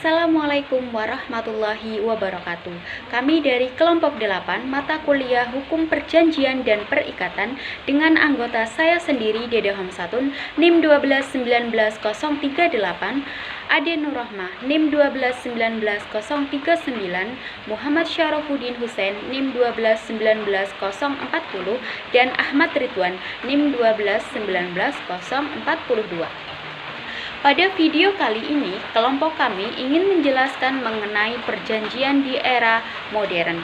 Assalamualaikum warahmatullahi wabarakatuh. Kami dari kelompok 8 mata kuliah Hukum Perjanjian dan Perikatan dengan anggota saya sendiri Dede Hamsatun NIM 1219038, Ade Nurrahmah NIM 1219039, Muhammad Syarafuddin Husain NIM 1219040 dan Ahmad Ridwan NIM 1219042. Pada video kali ini, kelompok kami ingin menjelaskan mengenai perjanjian di era modern.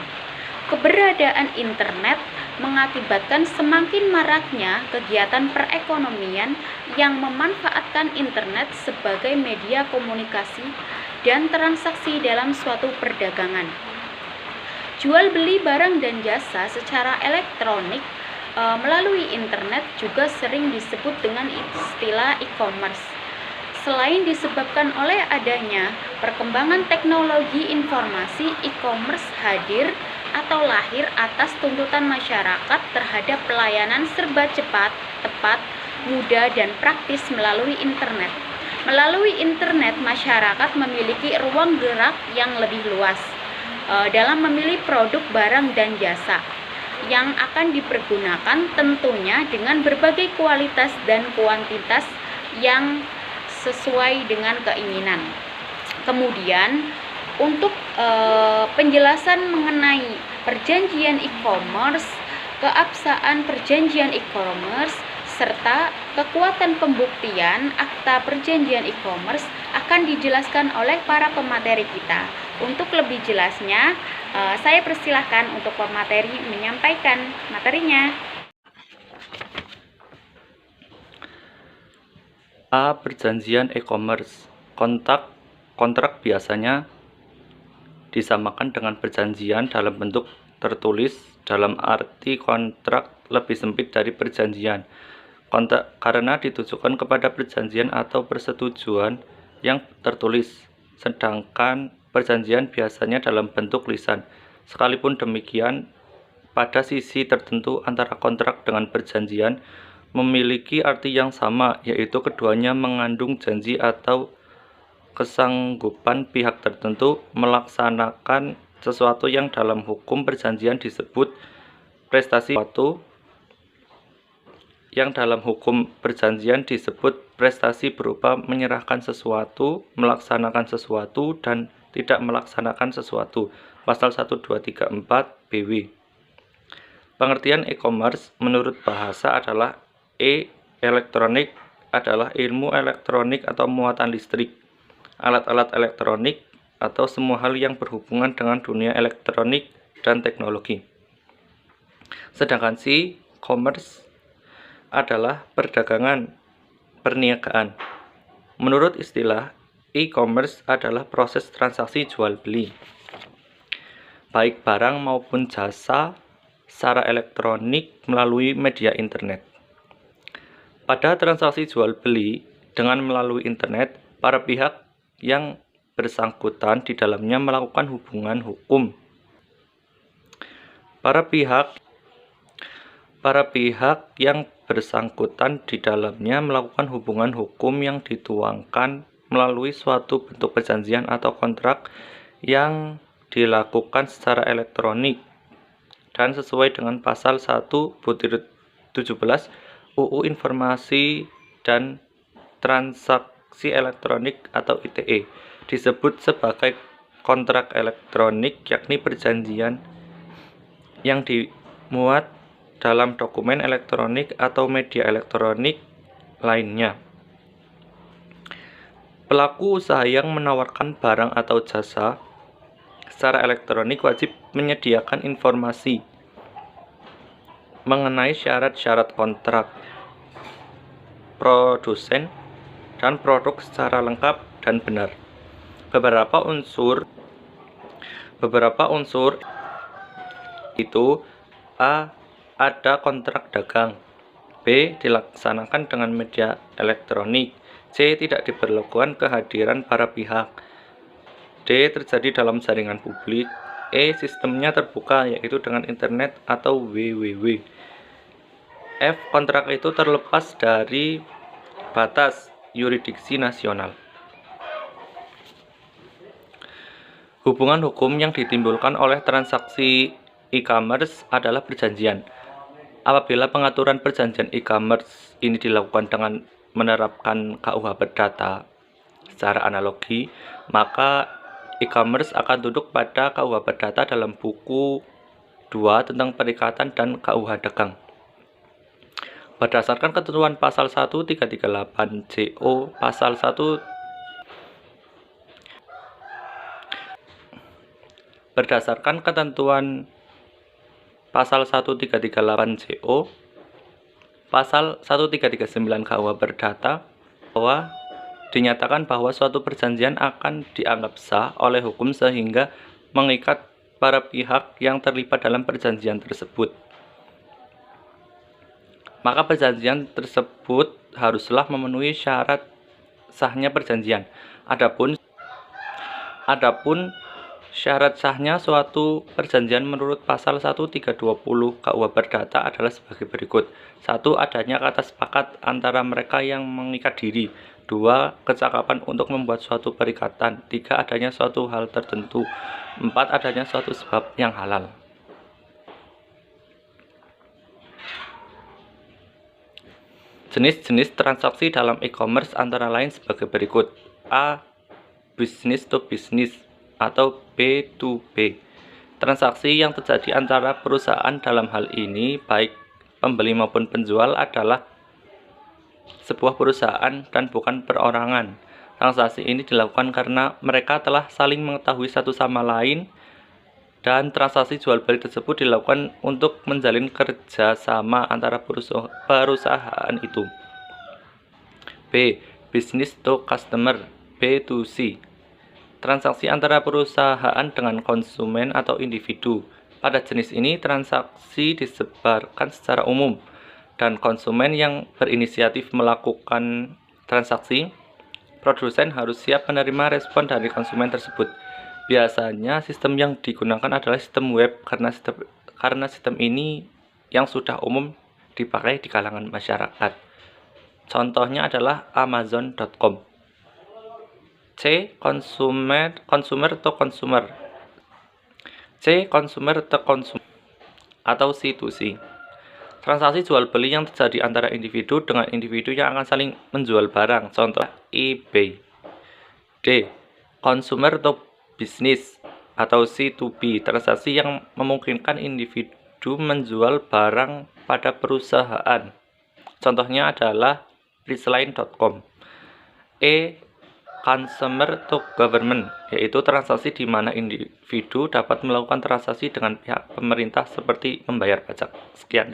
Keberadaan internet mengakibatkan semakin maraknya kegiatan perekonomian yang memanfaatkan internet sebagai media komunikasi dan transaksi dalam suatu perdagangan. Jual beli barang dan jasa secara elektronik melalui internet juga sering disebut dengan istilah e-commerce. Selain disebabkan oleh adanya perkembangan teknologi informasi, e-commerce hadir atau lahir atas tuntutan masyarakat terhadap pelayanan serba cepat, tepat, mudah, dan praktis melalui internet. Melalui internet, masyarakat memiliki ruang gerak yang lebih luas dalam memilih produk, barang, dan jasa yang akan dipergunakan, tentunya dengan berbagai kualitas dan kuantitas yang sesuai dengan keinginan. Kemudian untuk penjelasan mengenai perjanjian e-commerce, keabsahan perjanjian e-commerce, serta kekuatan pembuktian akta perjanjian e-commerce akan dijelaskan oleh para pemateri kita. Untuk lebih jelasnya, saya persilahkan untuk pemateri menyampaikan materinya. Perjanjian e-commerce. Kontrak biasanya disamakan dengan perjanjian dalam bentuk tertulis, dalam arti kontrak lebih sempit dari perjanjian. Kontrak karena ditujukan kepada perjanjian atau persetujuan yang tertulis, sedangkan perjanjian biasanya dalam bentuk lisan. Sekalipun demikian, pada sisi tertentu antara kontrak dengan perjanjian memiliki arti yang sama, yaitu keduanya mengandung janji atau kesanggupan pihak tertentu melaksanakan sesuatu yang dalam hukum perjanjian disebut prestasi berupa menyerahkan sesuatu, melaksanakan sesuatu, dan tidak melaksanakan sesuatu. Pasal 1234 BW. Pengertian e-commerce menurut bahasa adalah elektronik adalah ilmu elektronik atau muatan listrik, alat-alat elektronik, atau semua hal yang berhubungan dengan dunia elektronik dan teknologi. Sedangkan commerce adalah perdagangan, perniagaan. Menurut istilah, e-commerce adalah proses transaksi jual beli, baik barang maupun jasa, secara elektronik melalui media internet. Pada transaksi jual beli dengan melalui internet, para pihak yang bersangkutan di dalamnya melakukan hubungan hukum. Para pihak yang bersangkutan di dalamnya melakukan hubungan hukum yang dituangkan melalui suatu bentuk perjanjian atau kontrak yang dilakukan secara elektronik dan sesuai dengan pasal 1/17 UU Informasi dan Transaksi Elektronik atau ITE disebut sebagai kontrak elektronik, yakni perjanjian yang dimuat dalam dokumen elektronik atau media elektronik lainnya. Pelaku usaha yang menawarkan barang atau jasa secara elektronik wajib menyediakan informasi mengenai syarat-syarat kontrak, produsen, dan produk secara lengkap dan benar. Beberapa unsur itu: A. Ada kontrak dagang. B. Dilaksanakan dengan media elektronik. C. Tidak diperlukan kehadiran para pihak. D. Terjadi dalam jaringan publik. E. Sistemnya terbuka, yaitu dengan internet atau www. F. Kontrak itu terlepas dari batas yurisdiksi nasional. Hubungan hukum yang ditimbulkan oleh transaksi e-commerce adalah perjanjian. Apabila pengaturan perjanjian e-commerce ini dilakukan dengan menerapkan KUH Perdata secara analogi, maka e-commerce akan tunduk pada KUH Perdata dalam buku 2 tentang perikatan dan KUH Dagang. Berdasarkan ketentuan pasal 1338 JO, pasal 1 Berdasarkan ketentuan pasal 1338 JO, pasal 1339 KUH Perdata, bahwa dinyatakan bahwa suatu perjanjian akan dianggap sah oleh hukum sehingga mengikat para pihak yang terlibat dalam perjanjian tersebut. Maka perjanjian tersebut haruslah memenuhi syarat sahnya perjanjian. Adapun syarat sahnya suatu perjanjian menurut pasal 1320 KUH Perdata adalah sebagai berikut. 1. Adanya kata sepakat antara mereka yang mengikat diri. 2. Kecakapan untuk membuat suatu perikatan. 3. Adanya suatu hal tertentu. 4. Adanya suatu sebab yang halal. Jenis-jenis transaksi dalam e-commerce antara lain sebagai berikut. A. Business to business atau B2B. Transaksi yang terjadi antara perusahaan dalam hal ini, baik pembeli maupun penjual, adalah sebuah perusahaan dan bukan perorangan. Transaksi ini dilakukan karena mereka telah saling mengetahui satu sama lain, dan transaksi jual beli tersebut dilakukan untuk menjalin kerjasama antara perusahaan itu. B. Business to customer B2C. Transaksi antara perusahaan dengan konsumen atau individu. Pada jenis ini, transaksi disebarkan secara umum, dan konsumen yang berinisiatif melakukan transaksi, produsen harus siap menerima respon dari konsumen tersebut. Biasanya sistem yang digunakan adalah sistem web karena sistem ini yang sudah umum dipakai di kalangan masyarakat. Contohnya adalah Amazon.com. C. Consumer to consumer. C. Consumer to consumer atau C2C. Transaksi jual beli yang terjadi antara individu dengan individu yang akan saling menjual barang. Contoh eBay. D. Consumer to business atau C2B. Transaksi yang memungkinkan individu menjual barang pada perusahaan. Contohnya adalah Priceline.com. E. Consumer to government, yaitu transaksi di mana individu dapat melakukan transaksi dengan pihak pemerintah seperti membayar pajak. Sekian.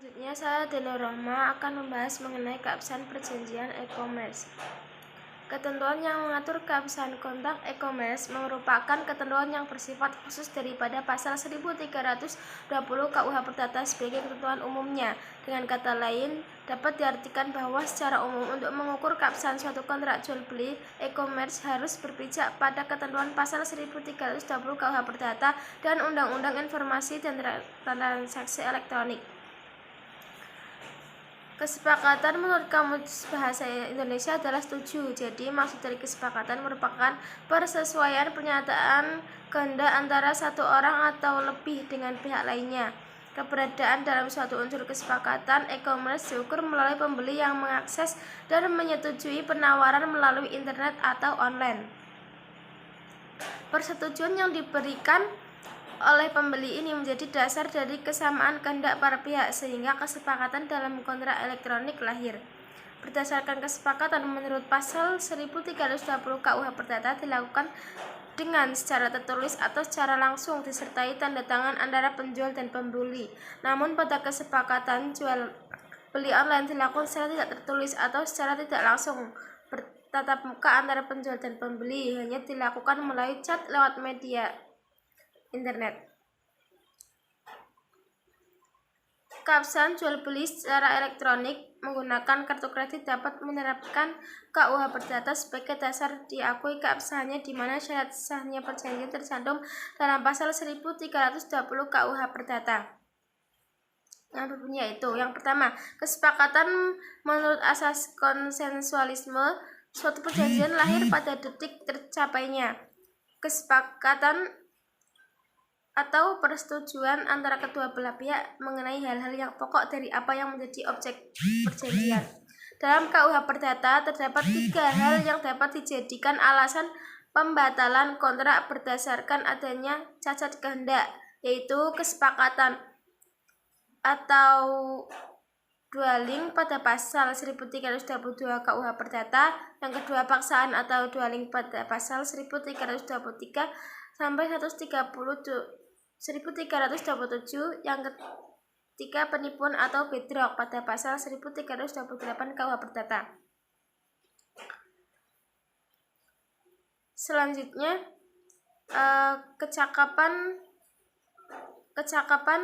Selanjutnya, saya Dela Rohma akan membahas mengenai keabsahan perjanjian e-commerce. Ketentuan yang mengatur keabsahan kontrak e-commerce merupakan ketentuan yang bersifat khusus daripada pasal 1320 KUH Perdata sebagai ketentuan umumnya. Dengan kata lain, dapat diartikan bahwa secara umum untuk mengukur keabsahan suatu kontrak jual beli e-commerce harus berpijak pada ketentuan pasal 1320 KUH Perdata dan Undang-Undang Informasi dan Transaksi Elektronik. Kesepakatan menurut Kamus Bahasa Indonesia adalah setuju. Jadi maksud dari kesepakatan merupakan persesuaian pernyataan kehendak antara satu orang atau lebih dengan pihak lainnya. Keberadaan dalam suatu unsur kesepakatan e-commerce diukur melalui pembeli yang mengakses dan menyetujui penawaran melalui internet atau online. Persetujuan yang diberikan oleh pembeli ini menjadi dasar dari kesamaan kehendak para pihak sehingga kesepakatan dalam kontrak elektronik lahir. Berdasarkan kesepakatan menurut pasal 1320 KUH Perdata dilakukan dengan secara tertulis atau secara langsung disertai tanda tangan antara penjual dan pembeli. Namun pada kesepakatan jual beli online dilakukan secara tidak tertulis atau secara tidak langsung bertatap muka antara penjual dan pembeli, hanya dilakukan melalui chat lewat media internet. Keabsahan jual beli secara elektronik menggunakan kartu kredit dapat menerapkan KUH Perdata sebagai dasar diakui keabsahannya, di mana syarat sahnya perjanjian tercantum dalam pasal 1320 KUH Perdata. Yang berbunyi yaitu, yang pertama, kesepakatan menurut asas konsensualisme. Suatu perjanjian lahir pada detik tercapainya kesepakatan atau persetujuan antara kedua belah pihak mengenai hal-hal yang pokok dari apa yang menjadi objek perjanjian. Dalam KUH Perdata terdapat 3 hal yang dapat dijadikan alasan pembatalan kontrak berdasarkan adanya cacat kehendak, yaitu kesepakatan atau dwelling pada pasal 1322 KUH Perdata, yang kedua paksaan atau dwelling pada pasal 1323 sampai 1327, yang ketiga penipuan atau bedrock pada pasal 1328 KUH Perdata. Selanjutnya, kecakapan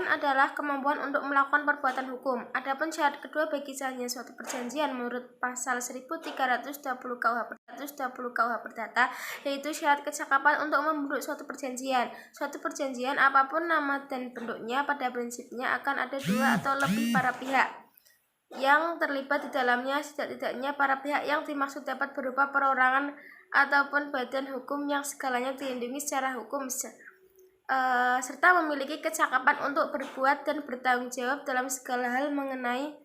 adalah kemampuan untuk melakukan perbuatan hukum. Adapun syarat kedua bagi sahnya suatu perjanjian menurut pasal 1320 KUH Perdata, yaitu syarat kecakapan untuk membentuk suatu perjanjian. Suatu perjanjian apapun nama dan bentuknya, pada prinsipnya akan ada 2 atau lebih para pihak yang terlibat di dalamnya. Setidak-tidaknya para pihak yang dimaksud dapat berupa perorangan ataupun badan hukum yang segalanya dilindungi secara hukum, serta memiliki kecakapan untuk berbuat dan bertanggung jawab dalam segala hal mengenai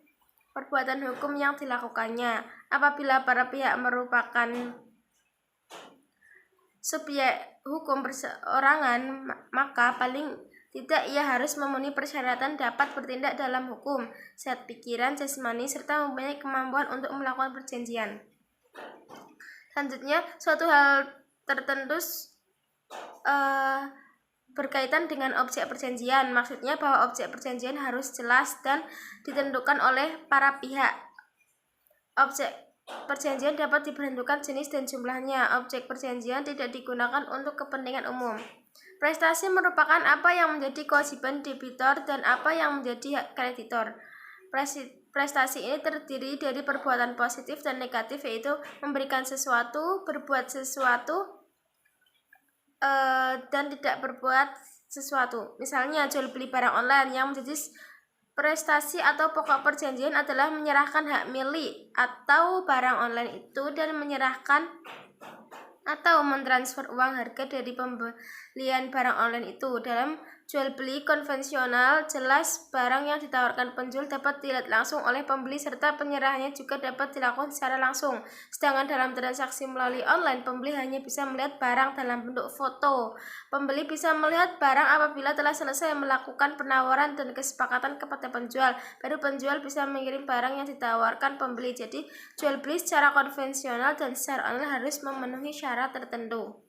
perbuatan hukum yang dilakukannya. Apabila para pihak merupakan subjek hukum perseorangan, maka paling tidak ia harus memenuhi persyaratan dapat bertindak dalam hukum, sehat pikiran, jasmani, serta mempunyai kemampuan untuk melakukan perjanjian. Selanjutnya, suatu hal tertentu berkaitan dengan objek perjanjian. Maksudnya bahwa objek perjanjian harus jelas dan ditentukan oleh para pihak. Objek perjanjian dapat dibentukkan jenis dan jumlahnya. Objek perjanjian tidak digunakan untuk kepentingan umum. Prestasi merupakan apa yang menjadi kewajiban debitor dan apa yang menjadi hak kreditor. Prestasi ini terdiri dari perbuatan positif dan negatif, yaitu memberikan sesuatu, berbuat sesuatu, dan tidak berbuat sesuatu. Misalnya jual beli barang online, yang menjadi prestasi atau pokok perjanjian adalah menyerahkan hak milik atau barang online itu dan menyerahkan atau mentransfer uang harga dari pembelian barang online itu. Dalam jual beli konvensional, jelas barang yang ditawarkan penjual dapat dilihat langsung oleh pembeli serta penyerahannya juga dapat dilakukan secara langsung. Sedangkan dalam transaksi melalui online, pembeli hanya bisa melihat barang dalam bentuk foto. Pembeli bisa melihat barang apabila telah selesai melakukan penawaran dan kesepakatan kepada penjual. Baru penjual bisa mengirim barang yang ditawarkan pembeli. Jadi, jual beli secara konvensional dan secara online harus memenuhi syarat tertentu.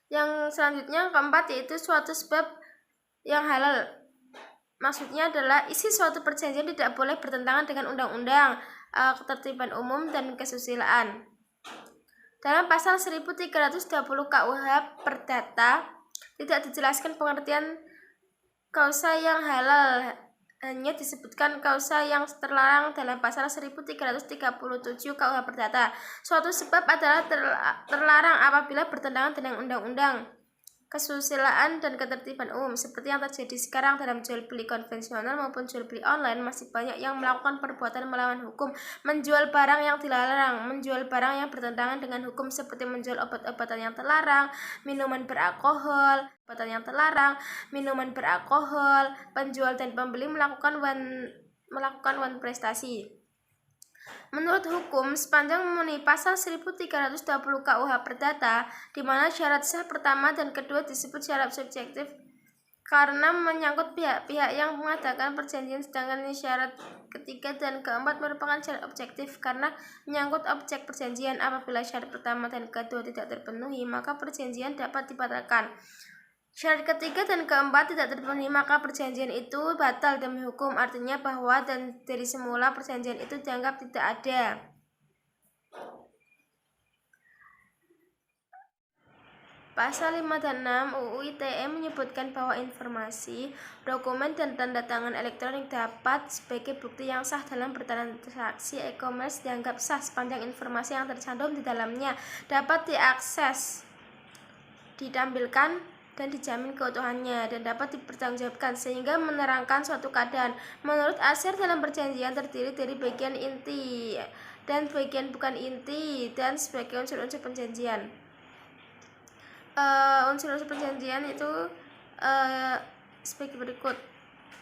Yang selanjutnya, keempat, yaitu suatu sebab yang halal. Maksudnya adalah isi suatu perjanjian tidak boleh bertentangan dengan undang-undang, ketertiban umum, dan kesusilaan. Dalam pasal 1320 KUH Perdata tidak dijelaskan pengertian kausa yang halal, hanya disebutkan kausa yang terlarang dalam pasal 1337 KUH Perdata. Suatu sebab adalah terlarang apabila bertentangan dengan undang-undang, kesusilaan, dan ketertiban umum. Seperti yang terjadi sekarang dalam jual beli konvensional maupun jual beli online, masih banyak yang melakukan perbuatan melawan hukum, menjual barang yang dilarang, menjual barang yang bertentangan dengan hukum seperti menjual obat-obatan yang terlarang, minuman beralkohol, penjual dan pembeli melakukan one prestasi. Menurut hukum, sepanjang memenuhi pasal 1320 KUH Perdata, di mana syarat sah pertama dan kedua disebut syarat subjektif karena menyangkut pihak-pihak yang mengadakan perjanjian, sedangkan syarat ketiga dan keempat merupakan syarat objektif karena menyangkut objek perjanjian. Apabila syarat pertama dan kedua tidak terpenuhi, maka perjanjian dapat dibatalkan. Syarat ketiga dan keempat tidak terpenuhi, maka perjanjian itu batal demi hukum, artinya bahwa dan dari semula perjanjian itu dianggap tidak ada. Pasal 5 dan 6 UU ITE menyebutkan bahwa informasi, dokumen, dan tanda tangan elektronik dapat sebagai bukti yang sah dalam bertransaksi e-commerce dianggap sah sepanjang informasi yang tercantum di dalamnya dapat diakses, ditampilkan, dan dijamin keutuhannya dan dapat dipertanggungjawabkan sehingga menerangkan suatu keadaan. Menurut Asher, dalam perjanjian terdiri dari bagian inti dan bagian bukan inti dan sebagai unsur-unsur perjanjian. Unsur-unsur perjanjian itu sebagai berikut.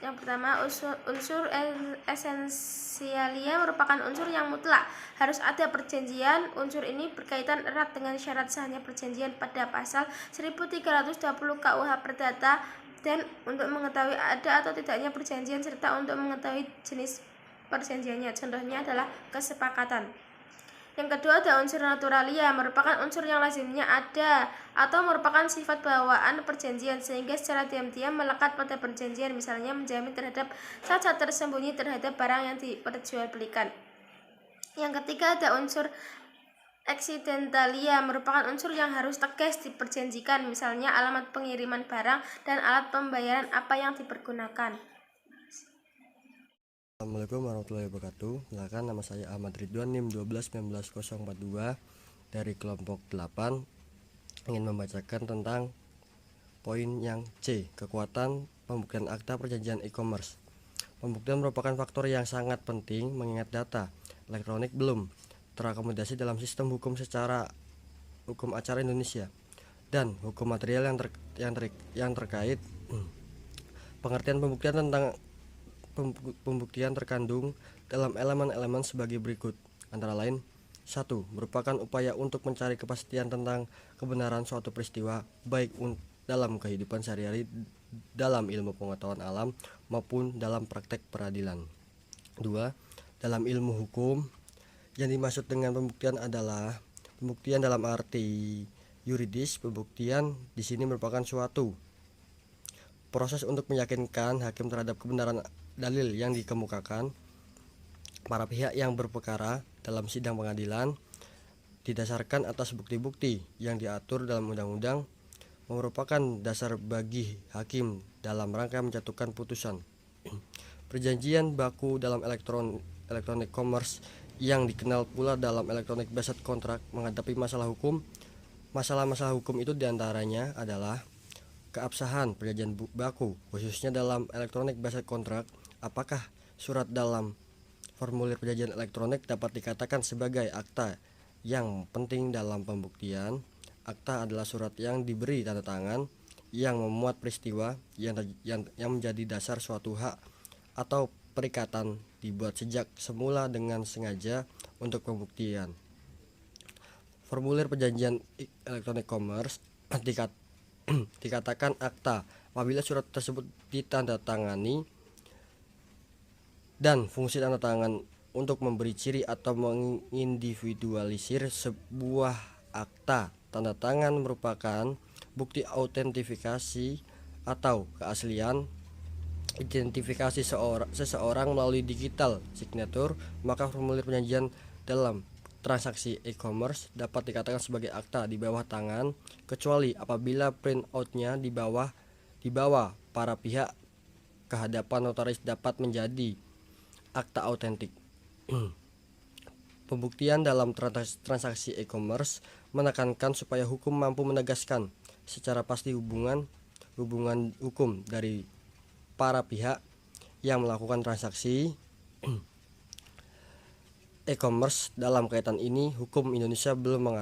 Yang pertama, unsur esensialia merupakan unsur yang mutlak. Harus ada perjanjian. Unsur ini berkaitan erat dengan syarat sahnya perjanjian pada pasal 1320 KUH Perdata dan untuk mengetahui ada atau tidaknya perjanjian serta untuk mengetahui jenis perjanjiannya. Contohnya adalah kesepakatan. Yang kedua ada unsur naturalia, merupakan unsur yang lazimnya ada atau merupakan sifat bawaan perjanjian sehingga secara diam-diam melekat pada perjanjian, misalnya menjamin terhadap cacat tersembunyi terhadap barang yang diperjualbelikan. Yang ketiga ada unsur accidentalia, merupakan unsur yang harus tegas diperjanjikan, misalnya alamat pengiriman barang dan alat pembayaran apa yang dipergunakan. Assalamualaikum warahmatullahi wabarakatuh. Silakan, nama saya Ahmad Ridwan, NIM 1219042 dari kelompok 8, ingin membacakan tentang poin yang C, kekuatan pembuktian akta perjanjian e-commerce. Pembuktian merupakan faktor yang sangat penting mengingat data elektronik belum terakomodasi dalam sistem hukum secara hukum acara Indonesia dan hukum material yang terkait. Pengertian pembuktian tentang pembuktian terkandung dalam elemen-elemen sebagai berikut, antara lain: 1. Merupakan upaya untuk mencari kepastian tentang kebenaran suatu peristiwa baik dalam kehidupan sehari-hari, dalam ilmu pengetahuan alam maupun dalam praktek peradilan. 2. Dalam ilmu hukum, yang dimaksud dengan pembuktian adalah pembuktian dalam arti yuridis. Pembuktian di sini merupakan suatu proses untuk meyakinkan hakim terhadap kebenaran dalil yang dikemukakan para pihak yang berperkara dalam sidang pengadilan didasarkan atas bukti-bukti yang diatur dalam undang-undang, merupakan dasar bagi hakim dalam rangka menjatuhkan putusan. Perjanjian baku dalam electronic commerce yang dikenal pula dalam electronic based contract menghadapi masalah hukum. Masalah-masalah hukum itu diantaranya adalah keabsahan perjanjian baku, khususnya dalam electronic based contract. Apakah surat dalam formulir perjanjian elektronik dapat dikatakan sebagai akta yang penting dalam pembuktian? Akta adalah surat yang diberi tanda tangan yang memuat peristiwa yang menjadi dasar suatu hak atau perikatan dibuat sejak semula dengan sengaja untuk pembuktian. Formulir perjanjian elektronik commerce dikatakan akta apabila surat tersebut ditandatangani dan fungsi tanda tangan untuk memberi ciri atau mengindividualisir sebuah akta. Tanda tangan merupakan bukti autentifikasi atau keaslian identifikasi seseorang melalui digital signature. Maka formulir perjanjian dalam transaksi e-commerce dapat dikatakan sebagai akta di bawah tangan, kecuali apabila print out-nya dibawa para pihak ke hadapan notaris dapat menjadi akta autentik. Pembuktian dalam transaksi e-commerce menekankan supaya hukum mampu menegaskan secara pasti hubungan hukum dari para pihak yang melakukan transaksi e-commerce. Dalam kaitan ini, hukum Indonesia belum mengatur